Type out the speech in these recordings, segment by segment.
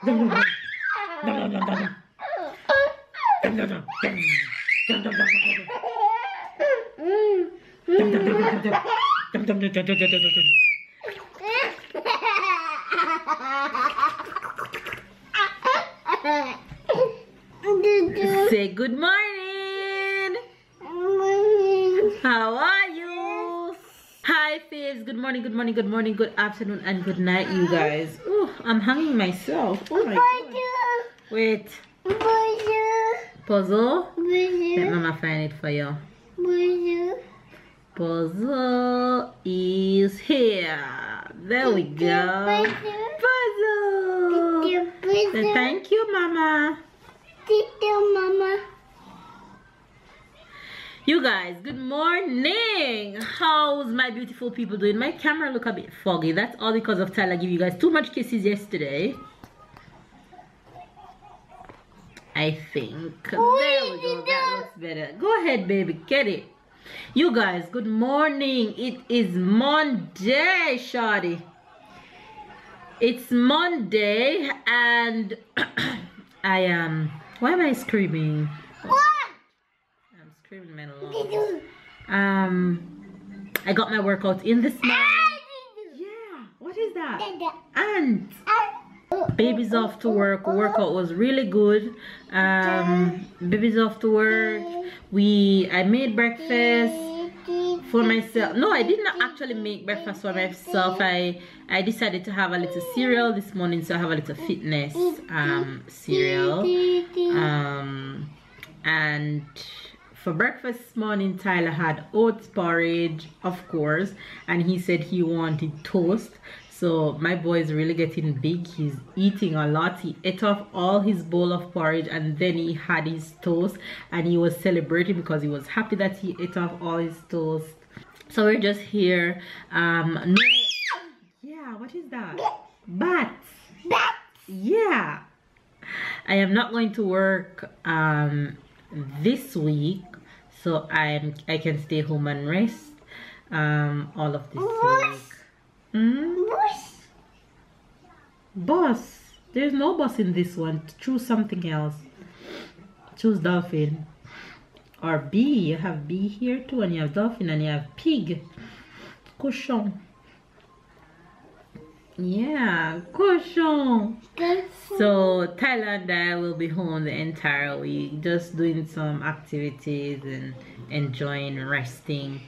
Say good morning. How are you? Hi, Faves. Good morning, good morning, good morning, good afternoon, and good night, you guys. Oh, I'm hanging myself. Oh my god. Wait. Puzzle? Let Mama find it for you. Puzzle is here. There we go. Puzzle. Say thank you, Mama. You guys, good morning. How's my beautiful people doing? My camera look a bit foggy. That's all because of Tyler gave you guys too much kisses yesterday, I think. There we go. That looks better. Go ahead, baby. Get it. You guys, good morning. It is Monday, shawty. It's Monday and I am... Why am I screaming? I'm screaming my lungs. I got my workout in this morning. Yeah, what is that? Ant. Baby's off to work. Workout was really good. Baby's off to work. I made breakfast for myself. No, I did not actually make breakfast for myself. I decided to have a little cereal this morning, so I have a little fitness cereal. And for breakfast this morning, Tyler had oats porridge, of course, and he said he wanted toast. So my boy is really getting big. He's eating a lot. He ate off all his bowl of porridge and then he had his toast, and he was celebrating because he was happy that he ate off all his toast. So we're just here. No, yeah, what is that? Bats. Yeah, I am not going to work this week, so I can stay home and rest all of this week. Bus. There's no bus in this one. Choose something else. Choose dolphin or bee. You have bee here too, and you have dolphin, and you have pig. Cochon. Yeah, cochon. So Tyler and I will be home the entire week, just doing some activities and enjoying resting.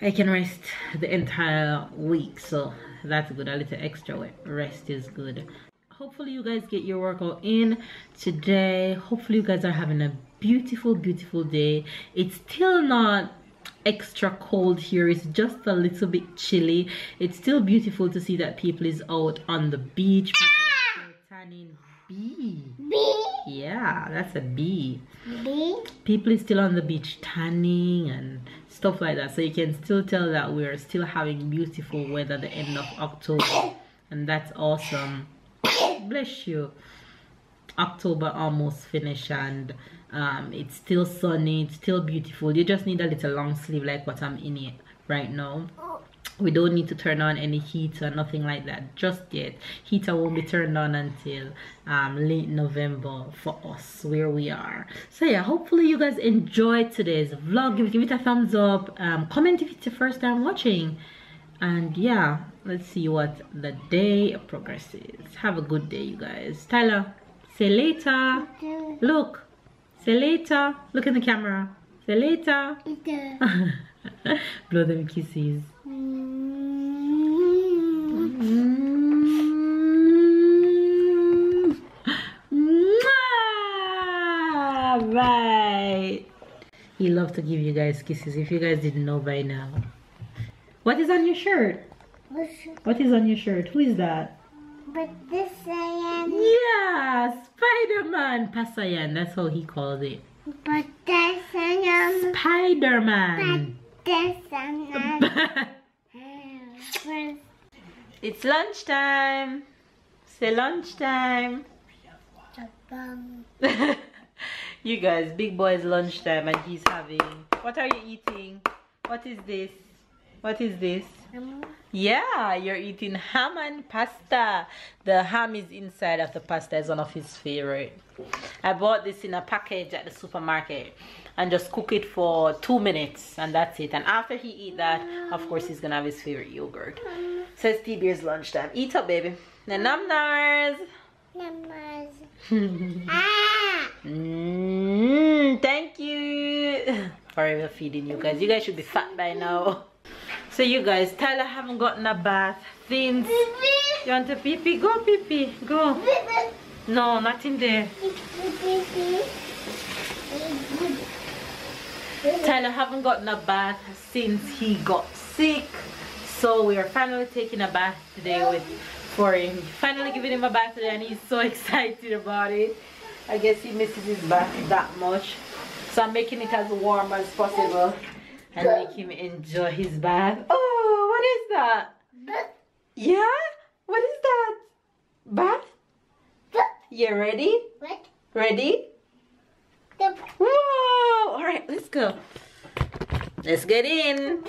I can rest the entire week, so that's good. A little extra rest is good. Hopefully you guys get your workout in today. Hopefully you guys are having a beautiful day. It's still not extra cold here. It's just a little bit chilly. It's still beautiful to see that people is out on the beach. People are tanning. Bee. Yeah, that's a bee. People is still on the beach tanning and stuff like that, so you can still tell that we're still having beautiful weather the end of October, and that's awesome. Bless you. October almost finished, and it's still sunny, it's still beautiful. You just need a little long sleeve like what I'm in it right now. We don't need to turn on any heat or nothing like that just yet. Heater won't be turned on until late November for us where we are. So yeah, hopefully you guys enjoyed today's vlog. Give it a thumbs up. Comment if it's your first time watching. And yeah, let's see what the day progresses. Have a good day, you guys. Tyler, say later. Look, say later. Look in the camera. Say later. Blow them kisses. Right. He loves to give you guys kisses, if you guys didn't know by now. What is on your shirt? What is on your shirt? Who is that? Pasayan. Yeah, Spider-Man. Pasayan, that's how he calls it. Pasayan. Spider-Man. It's lunchtime. Say lunchtime. You guys, big boy's lunchtime and he's having... What are you eating? What is this? What is this? Yeah, you're eating ham and pasta. The ham is inside of the pasta. Is one of his favorite. I bought this in a package at the supermarket and just cook it for 2 minutes and that's it. And after he eat that, of course, he's gonna have his favorite yogurt. So it's T-Bear's lunchtime. Eat up, baby. The num-nars. Thank you. Forever feeding you guys. You guys should be fat by now. So you guys, Tyler haven't gotten a bath since. You want to pee pee? Go pee pee. Go. No, not in there. Tyler haven't gotten a bath since he got sick. So we are finally taking a bath today for him. Finally giving him a bath today and he's so excited about it. I guess he misses his bath that much. So I'm making it as warm as possible and make him enjoy his bath. Oh, what is that? Yeah? What is that? Bath? You ready? Ready? Whoa! Alright, let's go. Let's get in.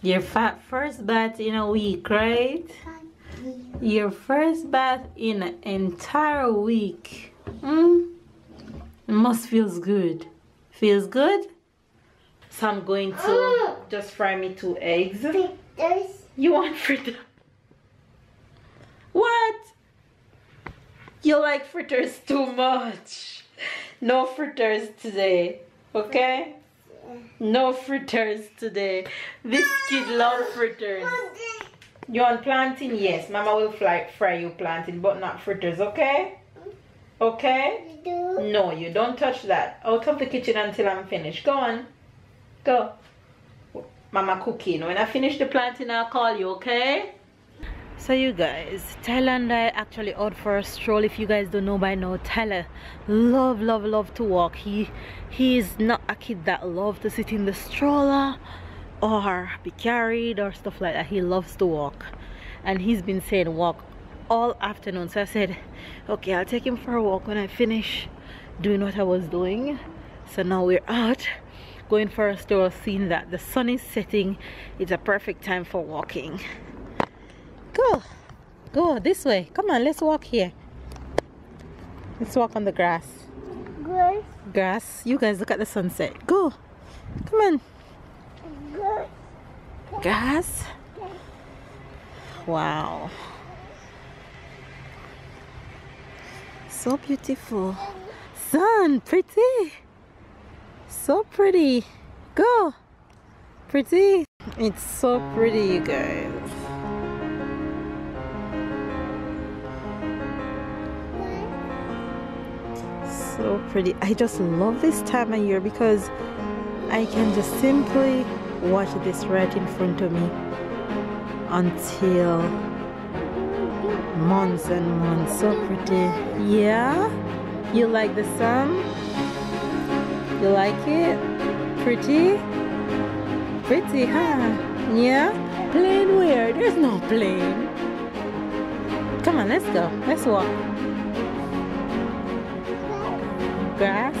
Your first bath in a week, right? Your first bath in an entire week. It must feels good. Feels good? So I'm going to just fry me 2 eggs. Fritters. You want fritters? What? You like fritters too much. No fritters today, okay? No fritters today. This kid loves fritters. You want plantain? Yes, Mama will fry you plantain, but not fritters, okay? Okay? No, you don't touch that. Out of the kitchen until I'm finished. Go on. Go. Mama cooking. When I finish the plantain, I'll call you, okay? So you guys, Tyler and I actually out for a stroll. If you guys don't know by now, Tyler love to walk. He's not a kid that loves to sit in the stroller or be carried or stuff like that. He loves to walk, and he's been saying walk all afternoon. So I said, okay, I'll take him for a walk when I finish doing what I was doing. So now we're out going for a stroll, seeing that the sun is setting. It's a perfect time for walking. Go this way. Come on, let's walk here. Let's walk on the grass. Grass. You guys look at the sunset. Go. Come on. Grass. Wow. So beautiful. Sun, pretty. So pretty. Go. Pretty. It's so pretty, you guys. So pretty. I just love this time of year because I can just simply watch this right in front of me until months and months. So pretty. Yeah? You like the sun? You like it? Pretty? Pretty, huh? Yeah? Plane where? There's no plane. Come on, let's go. Let's walk. Grass.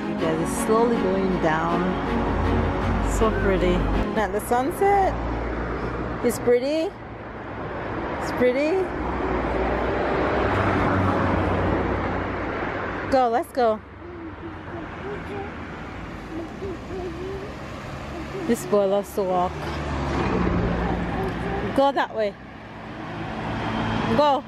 You guys, it's slowly going down. So pretty. At the sunset, it's pretty. It's pretty. Go, let's go. This boy loves to walk. Go that way. Go.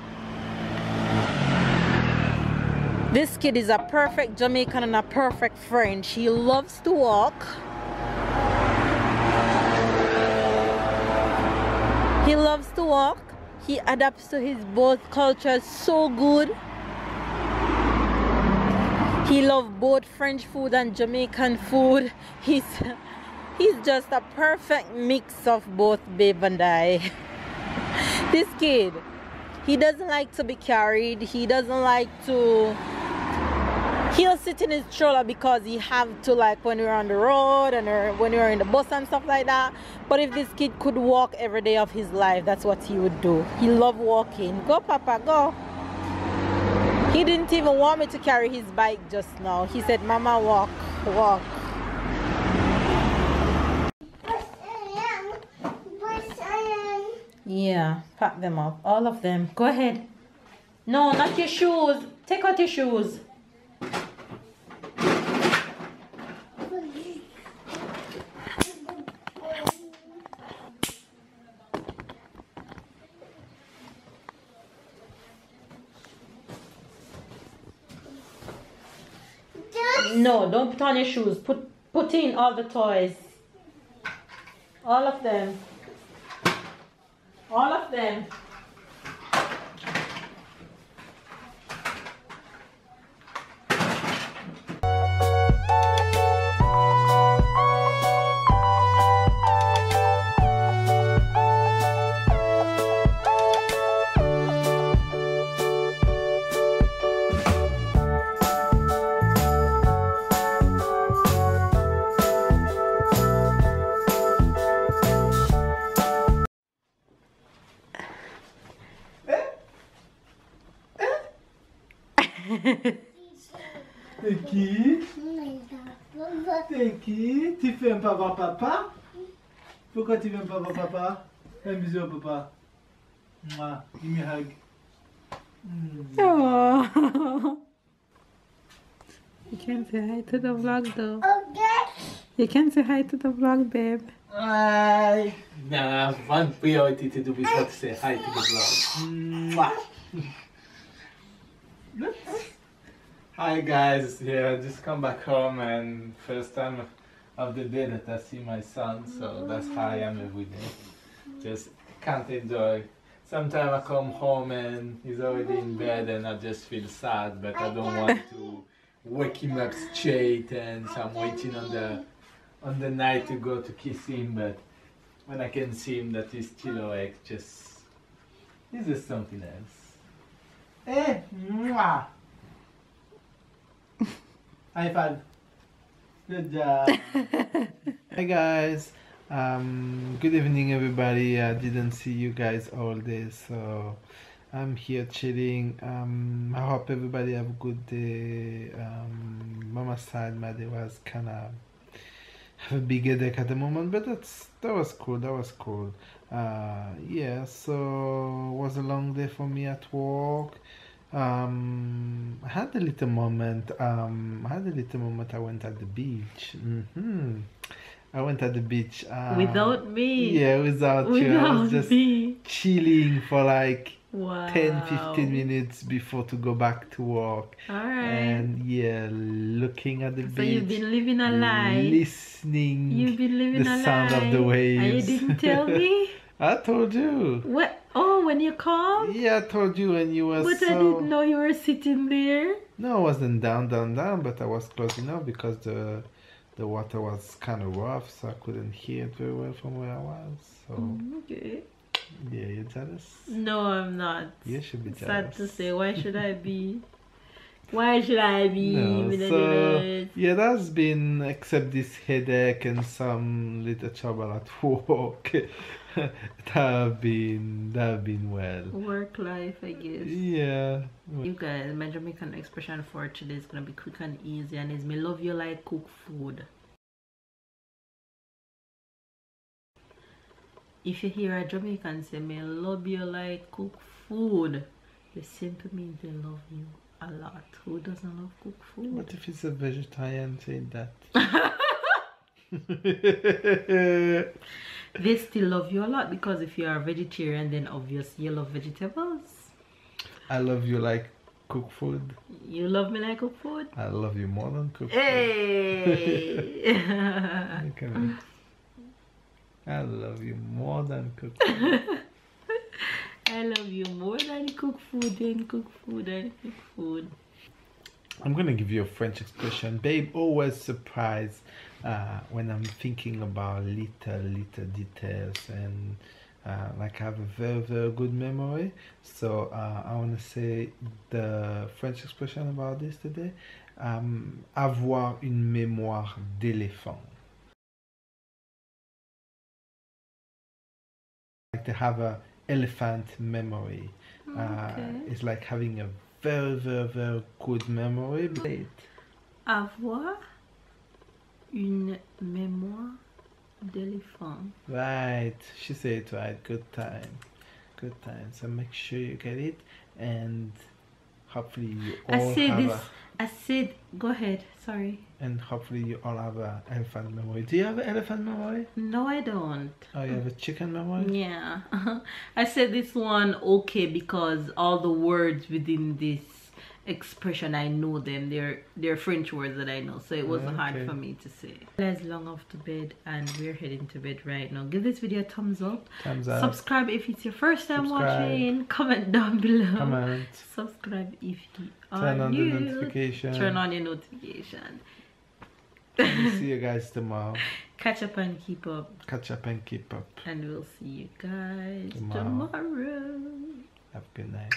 This kid is a perfect Jamaican and a perfect friend. She loves to walk. He loves to walk. He adapts to his both cultures so good. He loves both French food and Jamaican food. He's just a perfect mix of both, babe and I. This kid, he doesn't like to be carried. He doesn't like to... He'll sit in his stroller because he have to, like when we're on the road and when we're in the bus and stuff like that. But if this kid could walk every day of his life, that's what he would do. He loves walking. Go, Papa, go. He didn't even want me to carry his bike just now. He said, Mama, walk, walk. Yeah, pack them up. All of them. Go ahead. No, not your shoes. Take out your shoes. No, don't put on your shoes. Put in all the toys. All of them. All of them. T'es qui? T'es qui? Tu fais un papa? Pourquoi tu veux un papa? Fais un bisou au papa. Mouah, give me a hug. Oh. You can't say hi to the vlog though. You can't say hi to the vlog, babe. Hi. Nah, one priority to do is not to say hi to the vlog. Mwah. Hi guys, yeah, just come back home and first time of the day that I see my son, so that's how I am every day. Just can't enjoy. Sometimes I come home and he's already in bed and I just feel sad, but I don't want to wake him up straight, and so I'm waiting on the night to go to kiss him, but when I can see him that he's still awake, it's just something else. Eh, mwah. High five. Good job. Hi guys. Good evening everybody. I didn't see you guys all day, so I'm here chilling. I hope everybody have a good day. Mama's side, my day was kinda have a big headache at the moment, but that was cool. Yeah, so it was a long day for me at work. I had a little moment. I went at the beach. I went at the beach. Without me. Yeah, without you. I was just chilling for like wow. 10-15 minutes before to go back to work. Alright. And yeah, looking at the beach. So you've been living a lie. Listening. You've been living the a sound lie. of the waves. And you didn't tell me? I told you. What? Oh, when you called? Yeah, I told you when you were But I didn't know you were sitting there. No, I wasn't down, but I was close enough because the water was kind of rough, so I couldn't hear it very well from where I was. So okay. Yeah, you're jealous? No, I'm not. You should be jealous. Sad to say. Why should I be? Why should I be? No, so yeah, that's been, except this headache and some little trouble at work. that have been well. Work life, I guess. Yeah. You guys, my Jamaican expression for today is gonna be quick and easy, and it's me love you like cook food. If you hear a Jamaican say me love you like cook food, it simply means they love you a lot. Who doesn't love cook food? What if it's a vegetarian saying that? They still love you a lot, because if you are a vegetarian, then obviously you love vegetables. I love you like cook food. You love me like cook food? I love you more than cook hey. food. I love you more than cook food. I love you more than cook food and cook food and cook food. I'm gonna give you a French expression. Babe always surprised when I'm thinking about little details, and like I have a very good memory. So I want to say the French expression about this today. Avoir une mémoire d'éléphant. Like to have a elephant memory. It's like having a very good memory. Avoir une mémoire d'éléphant. Right, she said it right. Good time. So make sure you get it, and hopefully you all go ahead, sorry. And hopefully you all have an elephant memory. Do you have an elephant memory? No, I don't. Oh, you have a chicken memory? Yeah. I said this one okay because all the words within this expression, I know them. They're French words that I know, so it wasn't hard for me to say. Guys, long off to bed, and we're heading to bed right now. Give this video a thumbs up. Subscribe if it's your first time watching. Comment down below. Subscribe if you are new. Turn on the notification. Turn on your notification. We'll see you guys tomorrow. Catch up and keep up. And And we'll see you guys tomorrow. Have a good night.